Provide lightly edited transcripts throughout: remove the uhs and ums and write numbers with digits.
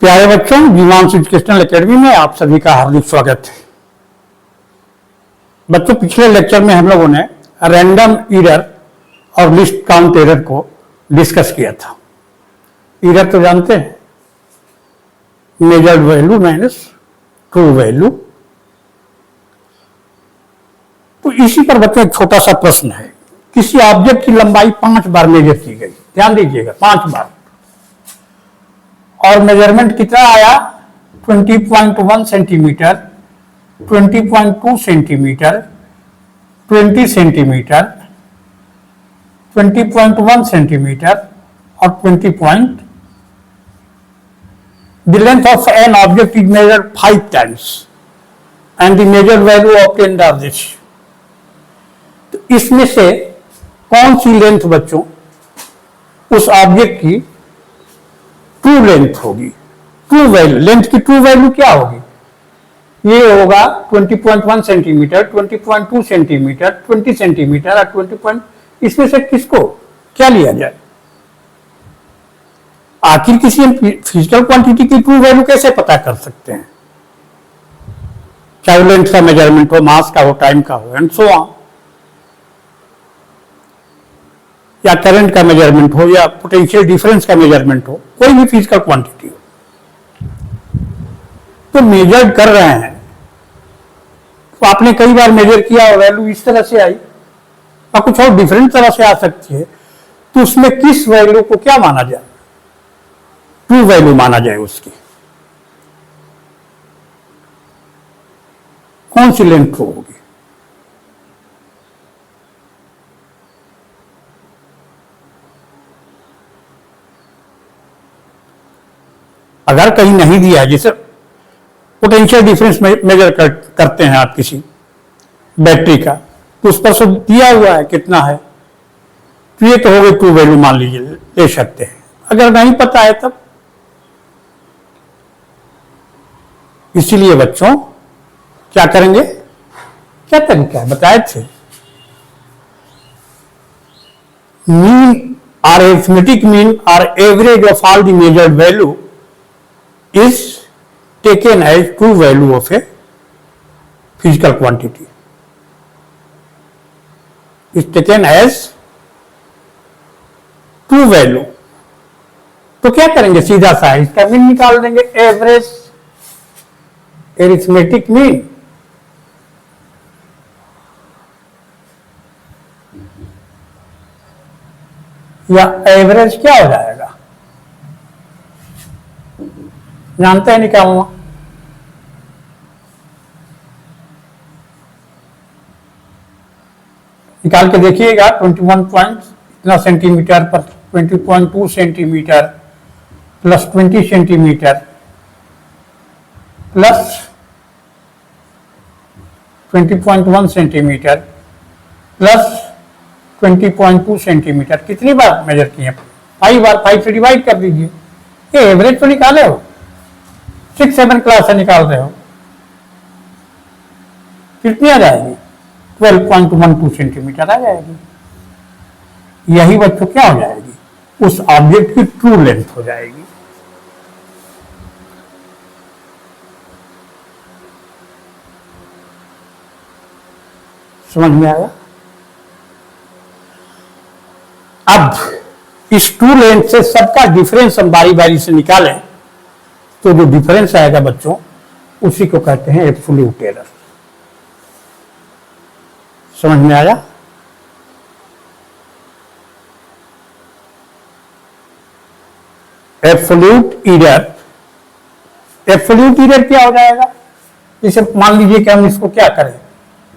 प्यारे बच्चों, जीवांश educational academy में आप सभी का हार्दिक स्वागत है। बच्चों, पिछले लेक्चर में हम लोगों ने रैंडम एरर और लिस्ट काउंट एरर को डिस्कस किया था। एरर तो जानते हैं, measured value minus true value. तो इसी पर बच्चों एक छोटा सा प्रश्न है। किसी ऑब्जेक्ट की लंबाई 5 बार मेजर की गई, ध्यान दीजिएगा 5 बार, और मेजरमेंट कितना आया 20.1 सेंटीमीटर, 20.2 सेंटीमीटर, 20 सेंटीमीटर, 20.1 सेंटीमीटर और 20. The length of an object is measured 5 times and the measured value obtained are this. तो इसमें से कौन सी लेंथ बच्चों उस ऑब्जेक्ट की ट्रू लेंथ होगी? ट्रू वैल्यू, लेंथ की ट्रू वैल्यू क्या होगी? ये होगा 20.1 सेंटीमीटर, 20.2 सेंटीमीटर, 20 सेंटीमीटर और 20. इसमें से किसको क्या लिया जाए? आखिर किसी हम फिजिकल क्वांटिटी की ट्रू वैल्यू कैसे पता कर सकते हैं? चाहे लेंथ का मेजरमेंट हो, मास का हो, टाइम का हो एंड सो ऑन, या करंट का मेजरमेंट हो या पोटेंशियल डिफरेंस का मेजरमेंट हो, कोई भी फिजिकल क्वांटिटी हो, तो मेजर कर रहे हैं तो आपने कई बार मेजर किया और वैल्यू इस तरह से आई और कुछ और डिफरेंट तरह से आ सकती है, तो उसमें किस वैल्यू को क्या माना जाए? ट्रू वैल्यू माना जाए। उसकी कौन सी लेंथ ट्रू होगी? अगर कहीं नहीं दिया है, जैसे पोटेंशियल डिफरेंस मेजर करते हैं आप किसी बैटरी का, तो उस पर सब दिया हुआ है कितना है, तो ये तो हो गई ट्रू वैल्यू, मान लीजिए ले सकते हैं। अगर नहीं पता है तब, इसीलिए बच्चों क्या करेंगे, क्या तरीका है बताए थे, मीन और अरिथमेटिक मीन और average of all the measured value is taken as true value of a physical quantity, is taken as true value। तो क्या करेंगे, सीधा सा इसका मीन निकाल देंगे, एवरेज एरिथमेटिक मीन या एवरेज क्या हो जाएगा, जानते हैं निकालना? निकाल के देखिएगा 21 पॉइंट इतना सेंटीमीटर पर 20.2 centimetre plus 20 centimetre plus 20.1 centimetre plus 20.2 centimetre, कितनी बार मेजर किए? 5 बार। 5 से डिवाइड कर दीजिए, ये एवरेज तो निकाले हो, 6-7 क्लास से निकाल रहे हो, कितनी आ जाएगी? 12.12 सेंटीमीटर आ जाएगी। यही बच्चों क्या हो जाएगी, उस ऑब्जेक्ट की ट्रू लेंथ हो जाएगी। समझ में आया? अब इस ट्रू लेंथ से सबका डिफरेंस हम बारी बारी से निकालें, तो जो डिफरेंस आएगा बच्चों उसी को कहते हैं एब्सोल्यूट एरर। समझ में आया? एब्सोल्यूट एरर, एब्सोल्यूट एरर क्या हो जाएगा? जैसे मान लीजिए कि हम इसको क्या करें,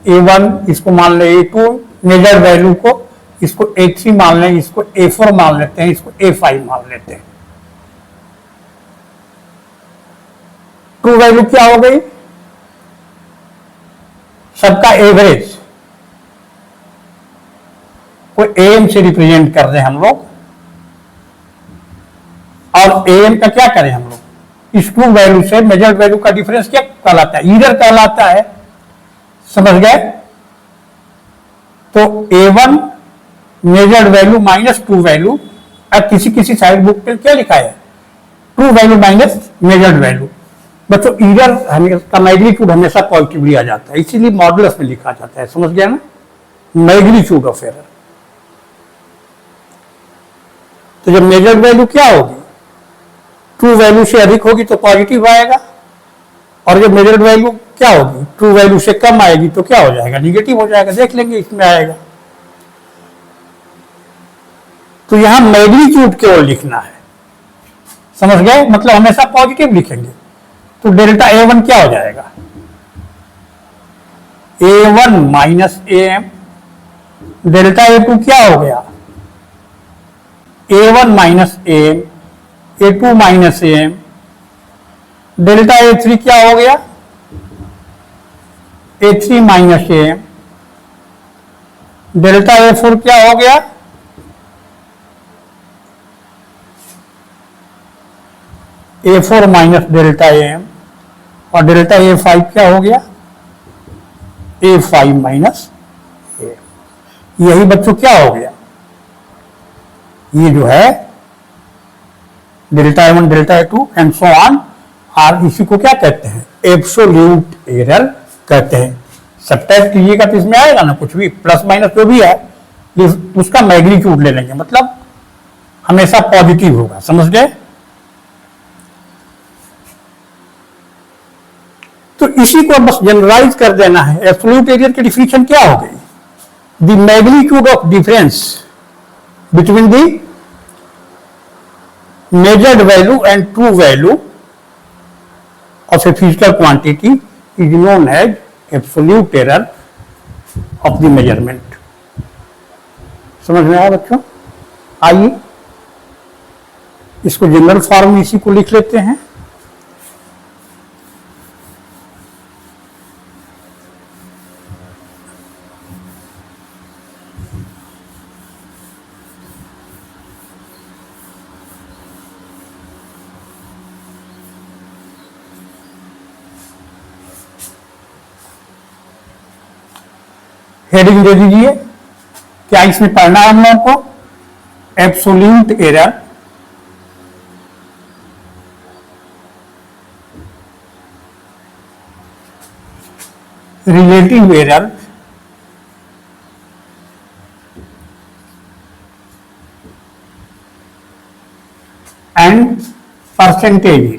A1 इसको मान लें A2, मेजर वैल्यू को इसको A3 मान लें, इसको A4 मान लेते हैं, इसको A5 मान लेते हैं। ट्रू वैल्यू क्या हो गई? सबका एवरेज को AM से रिप्रेजेंट कर रहे हैं हम लोग, और AM का क्या करें हम लोग, इस ट्रू वैल्यू से मेजर्ड वैल्यू का डिफरेंस क्या कहलाता है? एरर कहलाता है। समझ गए? तो A1 measured value minus true value, अब किसी किसी साइड बुक पे क्या लिखा है, true value minus measured value. बच्चों एरर का मैग्नीट्यूड हमेशा पॉजिटिवली आ जाता है, इसीलिए मॉडुलस में लिखा जाता है, समझ गया ना, मैग्नीट्यूड ऑफ एरर। तो जब मेजर्ड वैल्यू क्या होगी, ट्रू वैल्यू से अधिक होगी तो पॉजिटिव आएगा, और जब मेजर्ड वैल्यू क्या होगी, ट्रू वैल्यू से कम आएगी तो क्या हो जाएगा, निगेटिव हो जाएगा। देख लेंगे इसमें आएगा। तो यहां मैग्नीट्यूड केवल लिखना है, समझ गए, मतलब हमेशा पॉजिटिव लिखेंगे। तो डेल्टा A1 क्या हो जाएगा, A1 minus AM। Delta A2 क्या हो गया, A1 minus AM, A2 minus AM। Delta A3 क्या हो गया, A3 minus AM। Delta A4 क्या हो गया, A4 माइनस डेल्टा AM। और डेल्टा A5 क्या हो गया, A5 माइनस AM। यही बच्चों क्या हो गया, ये जो है delta A1 delta A2 and so on, और इसी को क्या कहते हैं, एब्सोल्यूट एरर कहते हैं। सब्ट्रैक्ट कीजिएगा तो इसमें आएगा ना, कुछ भी प्लस माइनस जो भी है उसका मैग्नीट्यूड ले लेंगे, मतलब हमेशा पॉजिटिव होगा, समझ गए। तो इसी को बस जनरलाइज कर देना है। एब्सोल्यूट एरर की डिफिनेशन क्या हो गई, the magnitude of difference between the measured value and true value of a physical quantity is known as absolute error of the measurement। समझ में आया बच्चों। आइए इसको जनरल फॉर्म में इसी को लिख लेते हैं। हेडिंग दे दीजिए, क्या इसमें पढ़ना है हम लोगों को, absolute error relative error and percentage.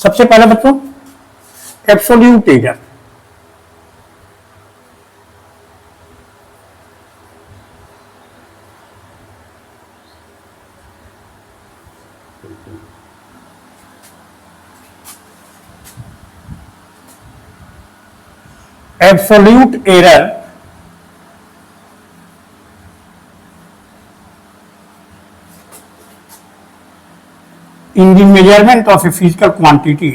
सबसे पहले बच्चों absolute error, absolute error in the measurement of a physical quantity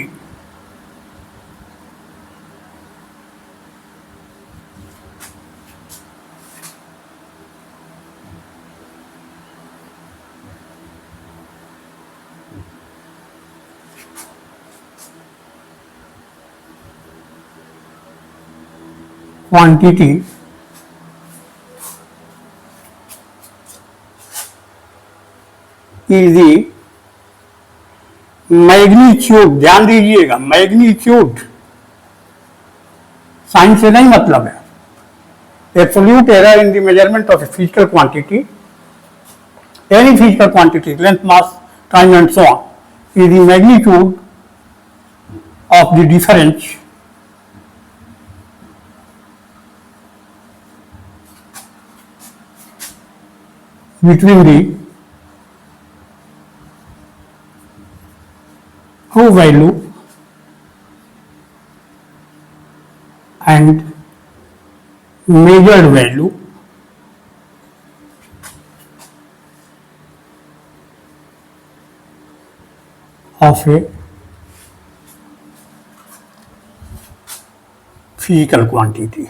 is the magnitude. ध्यान दीजिएगा, मैग्नीट्यूड साइन से नहीं मतलब है। Absolute error in the measurement of a physical quantity, any physical quantity, length, mass, time and so on, is the magnitude of the difference between the true value and measured value of a physical quantity।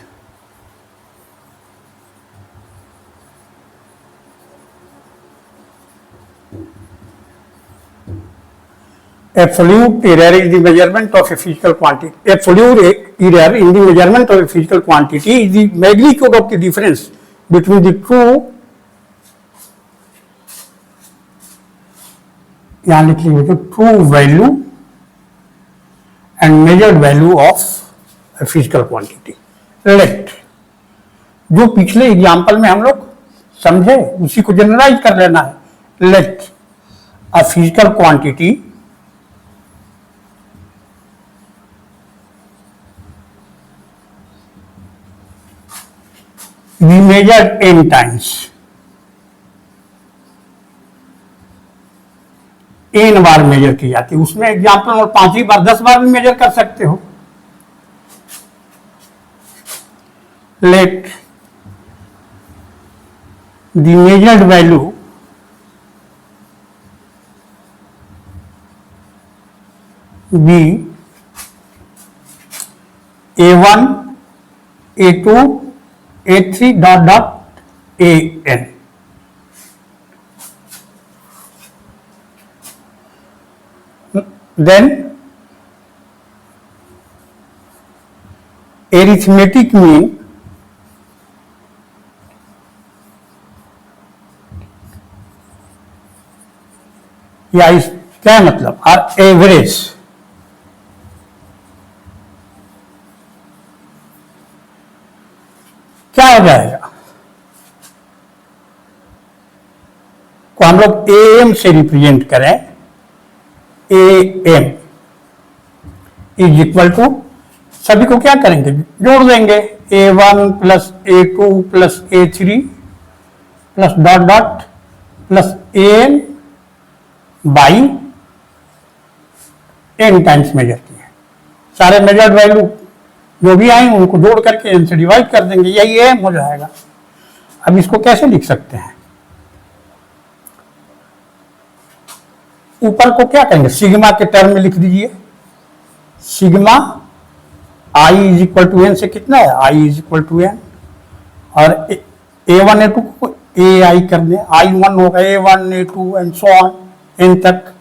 Absolute error is the measurement of a physical quantity. Absolute error in the measurement of a physical quantity is the magnitude of the difference between the true, यहाँ लिख लीजिए, true value and measured value of a physical quantity. Let, जो पिछले example में हम लोग समझे उसी को जनरलाइज कर लेना है. Let a physical quantity be measured n times. n bar major की जाती है. उसमें एग्जाम्पल और 5 ही बार 10 बार भी मेजर कर सकते हो. Let the measured value be a1, a2, a3 dot dot an. Then arithmetic mean या इस क्या मतलब और एवरेज क्या हो जाएगा को हम लोग एम से रिप्रेजेंट करें. एम इज इक्वल टू सभी को क्या करेंगे जोड़ देंगे. a1 plus a2 plus a3 plus dot dot plus an by n times measure किए. सारे मेजर्ड वैल्यू जो भी आएंगे उनको जोड़ करके n से डिवाइड कर देंगे. यही एम हो जाएगा. अब इसको कैसे लिख सकते हैं. ऊपर को क्या करेंगे सिग्मा के टर्म में लिख दीजिए. Sigma I is equal to N से कितना है I is equal to N और a1 a2 को ए आई कर दें. I1 होगा a1 a2 and so on an तक.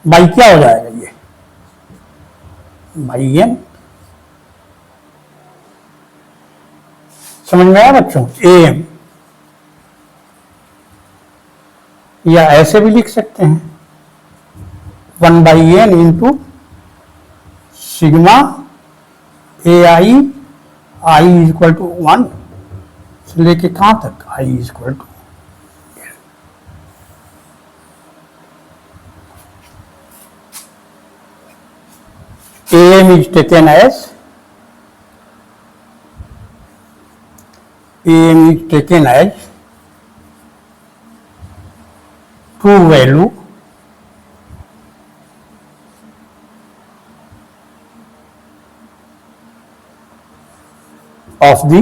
बाई क्या हो जाएगा ये बाई एन. समझ में आया बच्चों. एम या ऐसे भी लिख सकते हैं 1 by N into sigma A I is equal to 1 से लेके कहां तक I is equal to am is taken as true value of the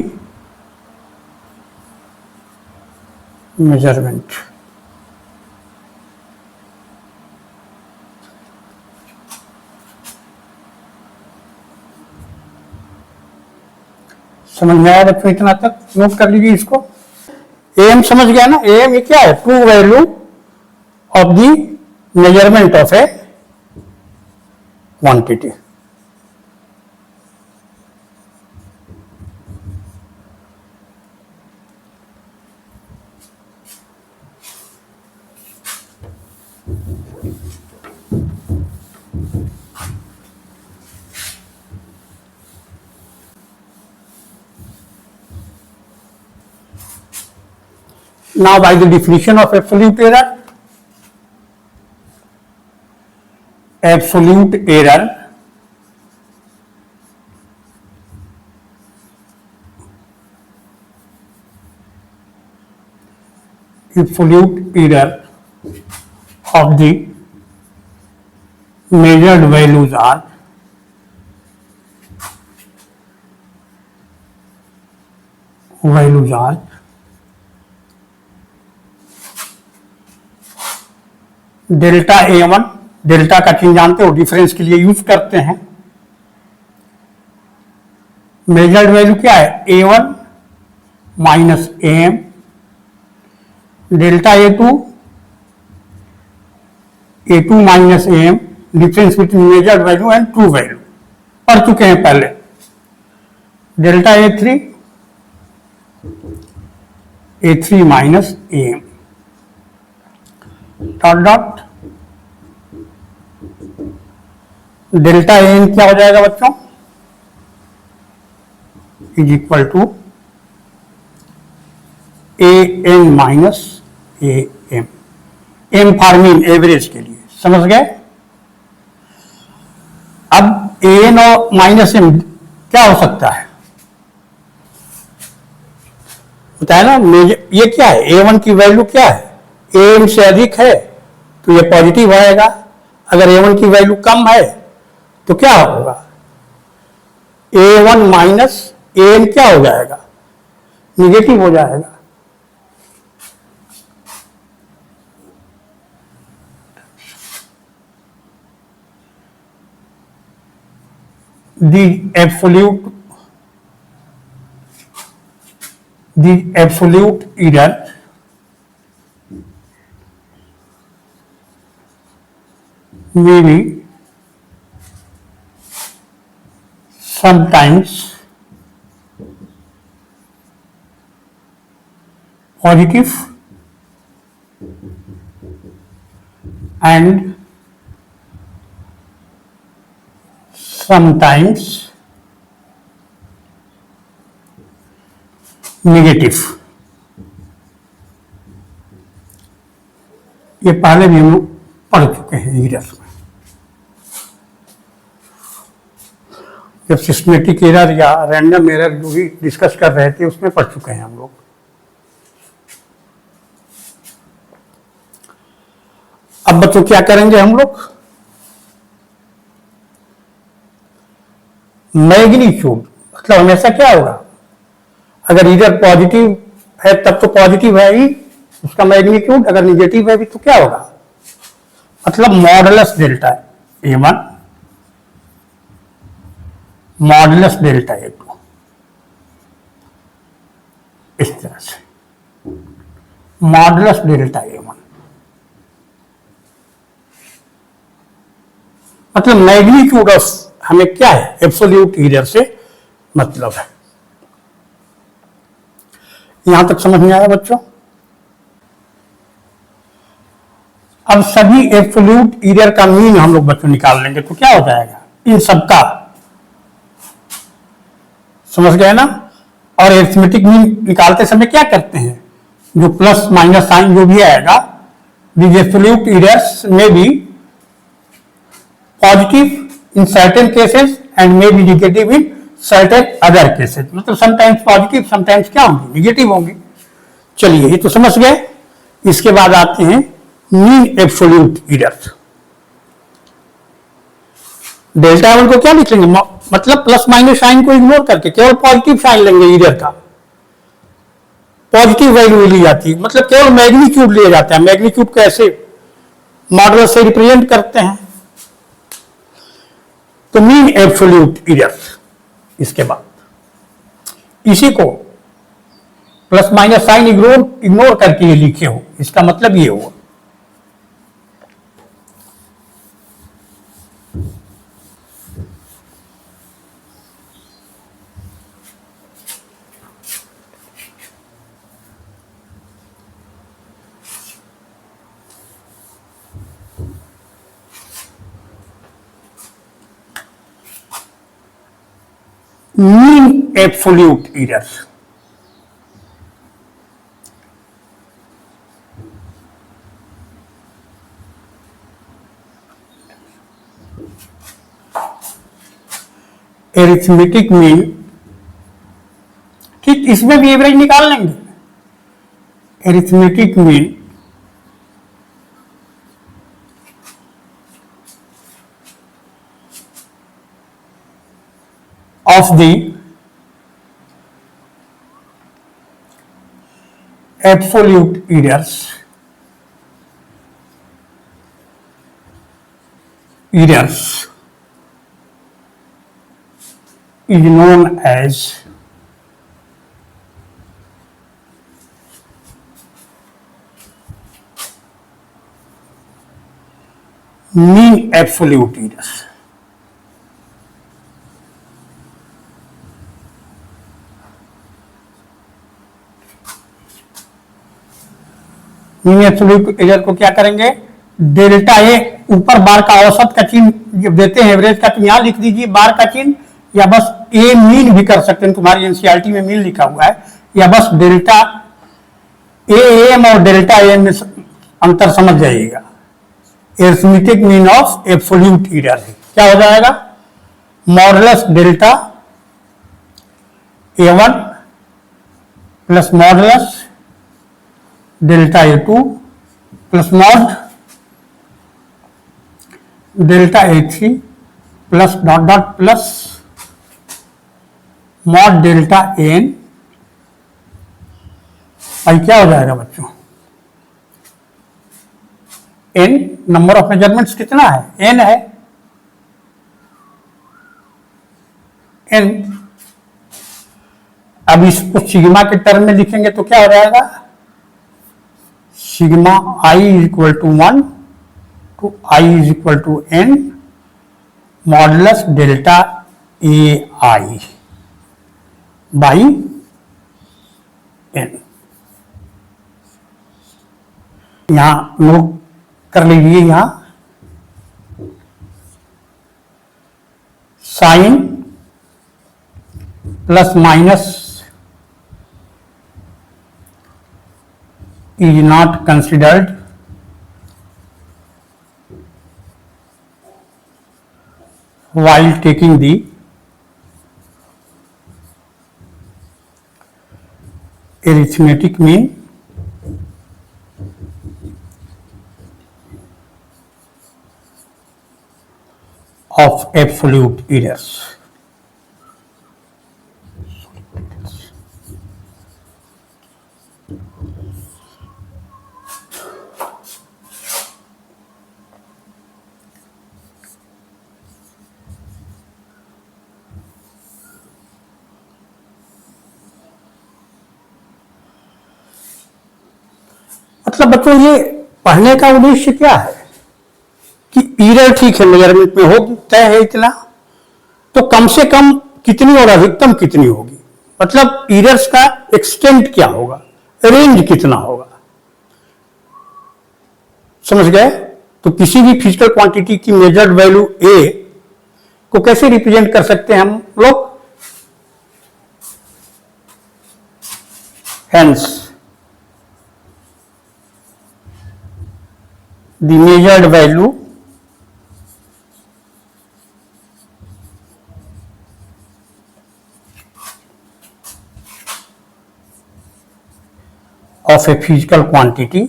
measurement. समझ में आया बच्चों. इतना तक नोट कर लीजिए इसको. एम समझ गया ना. एम ये क्या है true value of the measurement of A quantity. Now by the definition of absolute error, absolute error of the measured values are delta A1. Delta का चिन्ह जानते हो डिफरेंस के लिए यूज करते हैं. मेजर्ड वैल्यू क्या है A1 minus AM. Delta A2 minus AM difference between measured value and true value पढ़ चुके हैं पहले। Delta A3 minus AM dot dot delta AM क्या हो जाएगा बच्चों, is equal to AM minus AM, M for mean average के लिए, समझ गए। अब AN और माइनस M क्या हो सकता है, बताया ना, ये क्या है, A1 की वैल्यू क्या है, AM से अधिक है तो ये पॉजिटिव आएगा, अगर A1 की वैल्यू कम है तो क्या होगा, A1 माइनस AM क्या हो जाएगा, निगेटिव हो जाएगा। The absolute error may be sometimes positive and sometimes negative. ये पहले भी हम लोग पढ़ चुके हैं एरर में, जब सिस्टमेटिक एरर या रैंडम एरर जो भी डिस्कस कर रहे थे उसमें पढ़ चुके हैं हम लोग। अब बच्चों क्या करेंगे हम लोग, मैग्नीट्यूड मतलब हमेशा क्या होगा, अगर इधर पॉजिटिव है तब तो पॉजिटिव है ही उसका मैग्नीट्यूड, अगर निगेटिव है भी तो क्या होगा, मतलब modulus delta A1 modulus delta A2, इस तरह से मॉडुलस डेल्टा A1 मतलब मैग्नीट्यूड ऑफ, हमें क्या है एब्सोल्यूट एरर से मतलब है। यहां तक समझ में आया बच्चों। अब सभी एब्सोल्यूट एरर का मीन हम लोग बच्चों निकाल लेंगे तो क्या हो जाएगा, इन सबका, समझ गए ना। और एरिथमेटिक मीन निकालते समय क्या करते हैं, जो प्लस माइनस साइन जो भी आएगा, these absolute errors may be positive in certain cases and may be negative in certain other cases, मतलब समटाइम्स पॉजिटिव समटाइम्स क्या होंगी, निगेटिव होंगी। चलिए ये तो समझ गए। इसके बाद आते हैं mean absolute error. Delta one को क्या लिख लेंगे, मतलब प्लस माइनस साइन को इग्नोर करके केवल पॉजिटिव साइन लेंगे एरर का, पॉजिटिव वैल्यू ली जाती है, मतलब केवल मैग्नीट्यूड लिया जाता है। मैग्नीट्यूड कैसे मॉडल से रिप्रेजेंट करते हैं, तो मीन एब्सोल्यूट एरर। इसके बाद इसी को प्लस माइनस साइन इग्नोर करके ये लिखे हो, इसका मतलब ये हुआ mean absolute error। Arithmetic mean, ठीक, इसमें भी एवरेज निकाल लेंगे। Arithmetic mean of the absolute errors is known as mean absolute error. Mean absolute error को क्या करेंगे, डेल्टा ए, ऊपर बार का औसत का चिन्ह जब देते हैं एवरेज का, तो यहां लिख दीजिए बार का चिन्ह, या बस ए मीन भी कर सकते हैं, तुम्हारी एनसीईआरटी में मीन लिखा हुआ है, या बस डेल्टा ए एम और डेल्टा एम में अंतर समझ जाइएगा। Arithmetic mean of absolute error है, क्या हो जाएगा, modulus delta A one plus modulus delta A two plus mod delta ए3 plus dot dot plus mod delta N. भाई क्या हो जाएगा बच्चों, एन नंबर ऑफ मेजरमेंट्स कितना है, एन है, एन। अब इसको सिग्मा के टर्म में लिखेंगे तो क्या हो जाएगा, sigma I is equal to 1 to I is equal to N modulus delta A I by N. यहां नोट कर लीजिए, यहां sign plus minus is not considered while taking the arithmetic mean of absolute errors। मतलब बच्चों ये पढ़ने का उद्देश्य क्या है कि एरर ठीक है मेजरमेंट में हो तय है इतना, तो कम से कम कितनी और अधिकतम कितनी होगी, मतलब एरर्स का एक्सटेंट क्या होगा, रेंज कितना होगा, समझ गए। तो किसी भी फिजिकल क्वांटिटी की मेजर्ड वैल्यू ए को कैसे रिप्रेजेंट कर सकते हैं हम लोग, hence the measured value of a physical quantity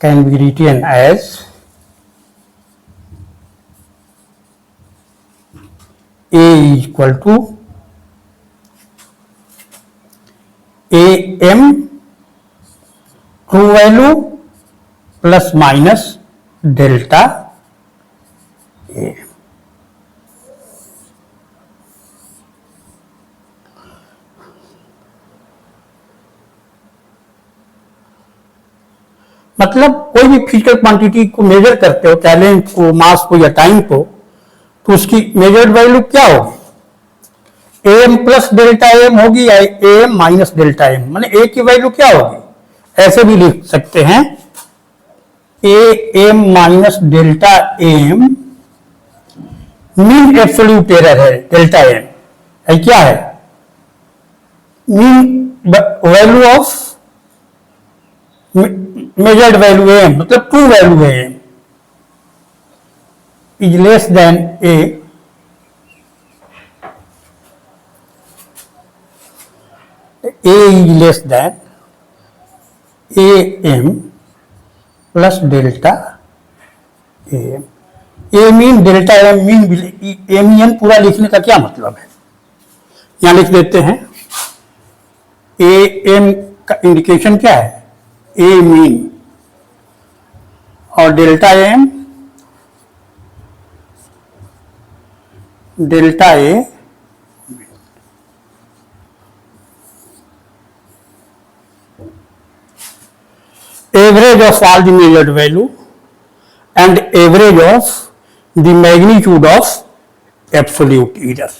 can be written as A is equal to AM true value plus minus delta A। मतलब कोई भी फिजिकल क्वांटिटी को मेजर करते हो, चाहे लेंथ को, मास को या टाइम को, तो उसकी मेजर्ड वैल्यू क्या होगी, एम प्लस डेल्टा एम होगी या एम माइनस डेल्टा एम, माने ए की वैल्यू क्या होगी, ऐसे भी लिख सकते हैं A M minus delta M mean absolute error है, डेल्टा एम है क्या है, mean value of measured value M, मतलब ट्रू वैल्यू है M is less than A is less than AM plus delta AM। A mean delta M mean M N पूरा लिखने का क्या मतलब है, यहां लिख देते हैं ए एम का इंडिकेशन क्या है, ए मीन, और delta M delta A average of all the measured value and average of the magnitude of absolute error.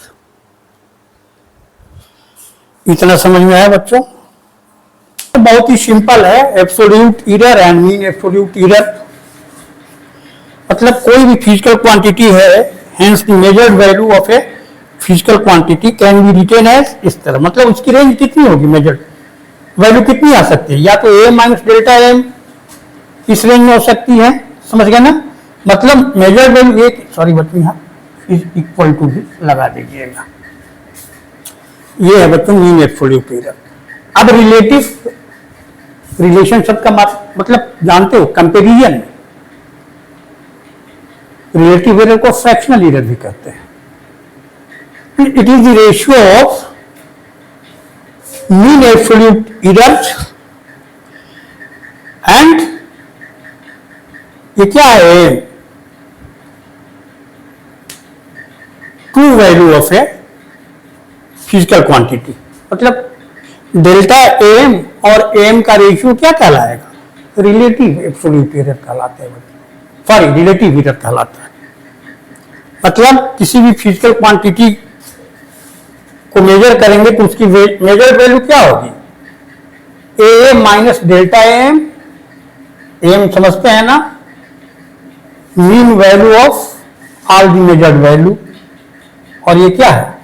इतना समझ में आया बच्चों? बहुत ही सिंपल है, absolute error and mean absolute error. मतलब कोई भी फिजिकल क्वांटिटी है, hence the measured value of a physical quantity can be written as इस तरह। मतलब उसकी रेंज कितनी होगी, मेजर्ड वैल्यू कितनी आ सकती है, या तो ए माइनस डेल्टा एम इस रेंज में हो सकती है, समझ गए ना। मतलब मेजर्ड वैल्यू एक, सॉरी बच्चों यहाँ इज इक्वल टू भी लगा दीजिएगा। ये है बच्चों मीन एब्सोल्यूट एरर। अब रिलेटिव रिलेशनशिप का मतलब जानते हो, कंपेरिजन में रिलेटिव एरर को फ्रैक्शनल एरर भी कहते हैं। It is the ratio of mean absolute error and ये क्या है, true value of a physical quantity. मतलब डेल्टा एम और एम का रेशियो क्या कहलाएगा, रिलेटिव एब्सोल्यूट एरर कहलाते हैं, सॉरी रिलेटिव एरर कहलाता है। मतलब किसी भी फिजिकल क्वांटिटी को मेजर करेंगे तो उसकी मेजर वैल्यू क्या होगी, ए माइनस डेल्टा एम, एम समझते हैं ना, mean value of all the measured value, और ये क्या है,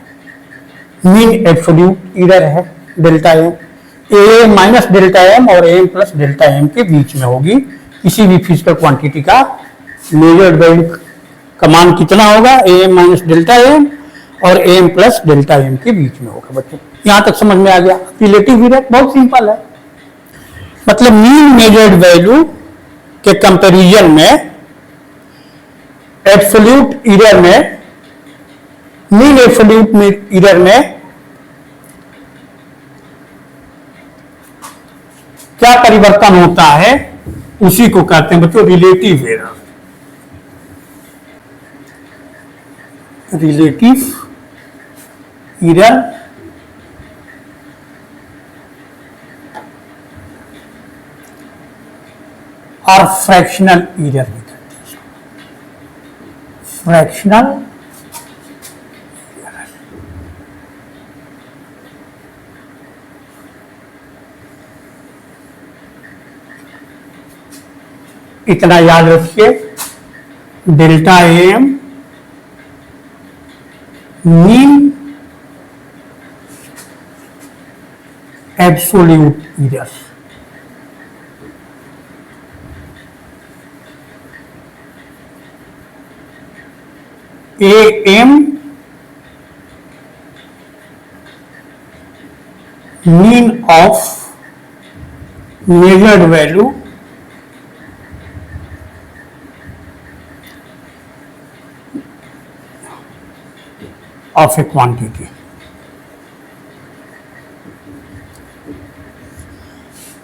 मीन एब्सोल्यूट एरर है डेल्टा एम। ए माइनस डेल्टा एम और एम प्लस डेल्टा एम के बीच में होगी। किसी भी फिजिकल क्वांटिटी का मेजर्ड वैल्यू का मान कितना होगा, ए माइनस डेल्टा एम और एम प्लस डेल्टा एम के बीच में होगा। बच्चों यहां तक समझ में आ गया। रिलेटिव एरर बहुत सिंपल है, मतलब मीन मेजर्ड वैल्यू के कंपैरिजन में एब्सोल्यूट एरर में, मीन एब्सोल्यूट एरर में क्या परिवर्तन होता है, उसी को कहते हैं बच्चों रिलेटिव एरर। रिलेटिव एरर और फ्रैक्शनल एरर भी कहते हैं। फ्रैक्शनल इतना याद रखिए, delta M mean absolute error, A M mean of measured value of a quantity।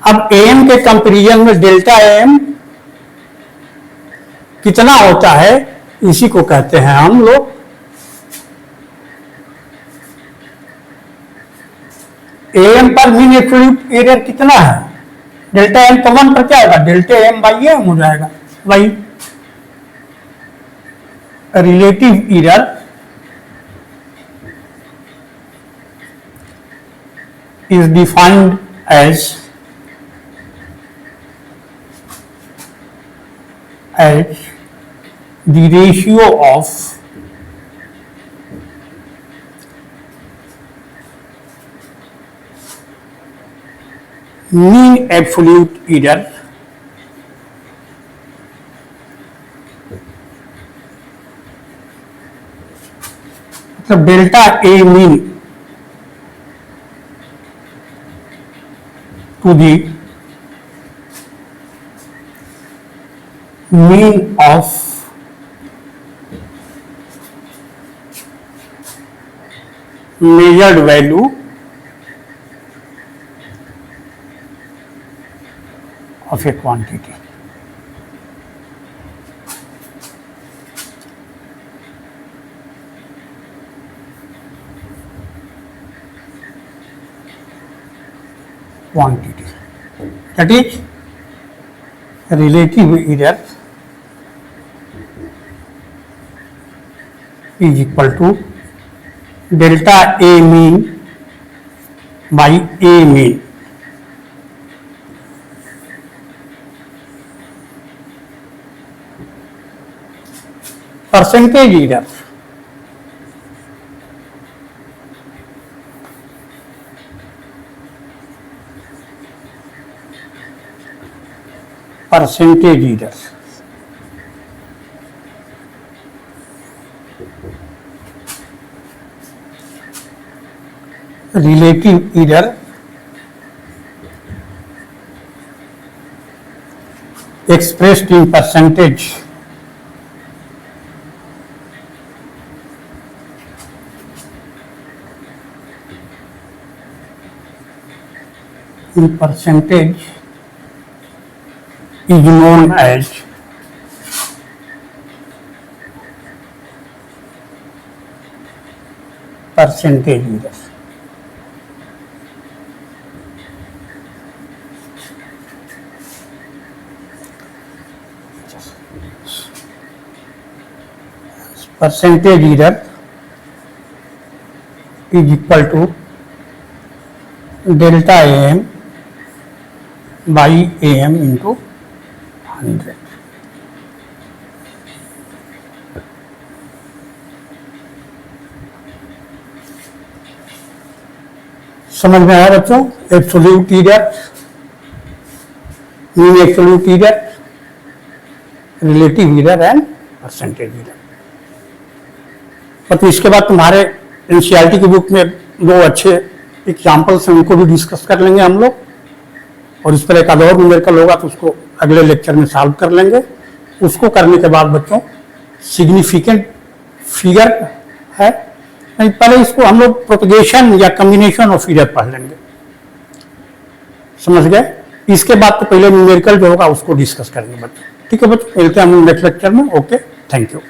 अब एम के कंपैरिजन में डेल्टा एम कितना होता है, इसी को कहते हैं हम लोग एम पर मीन एब्सोल्यूट एरर कितना है, डेल्टा एम तो 1 पर क्या होगा, डेल्टा एम बाई एम हो जाएगा। वही relative error is defined as the ratio of mean absolute error मतलब delta A mean to the mean of measured value of a quantity। quantity that is relative error is equal to delta A mean by A mean. Percentage error relative error expressed in percentage is known as percentage error. Percentage error is equal to delta AM by AM into 100. समझ में आया बच्चों? Absolute error, mean absolute error, relative error and percentage error. तो इसके बाद तुम्हारे NCERT की book में दो अच्छे एग्जाम्पल्स हैं, उनको भी डिस्कस कर लेंगे हम लोग, और इस पर एक आधा और न्यूमेरिकल होगा तो उसको अगले लेक्चर में सॉल्व कर लेंगे। उसको करने के बाद बच्चों सिग्निफिकेंट फिगर है, पहले इसको हम लोग प्रोपगेशन या कम्बिनेशन ऑफ फिगर पढ़ लेंगे, समझ गए? इसके बाद तो पहले न्यूमेरिकल जो होगा उसको डिस्कस करेंगे बच्चों। ठीक है बच्चों, मिलते हैं हम नेक्स्ट लेक्चर में। Okay, thank you.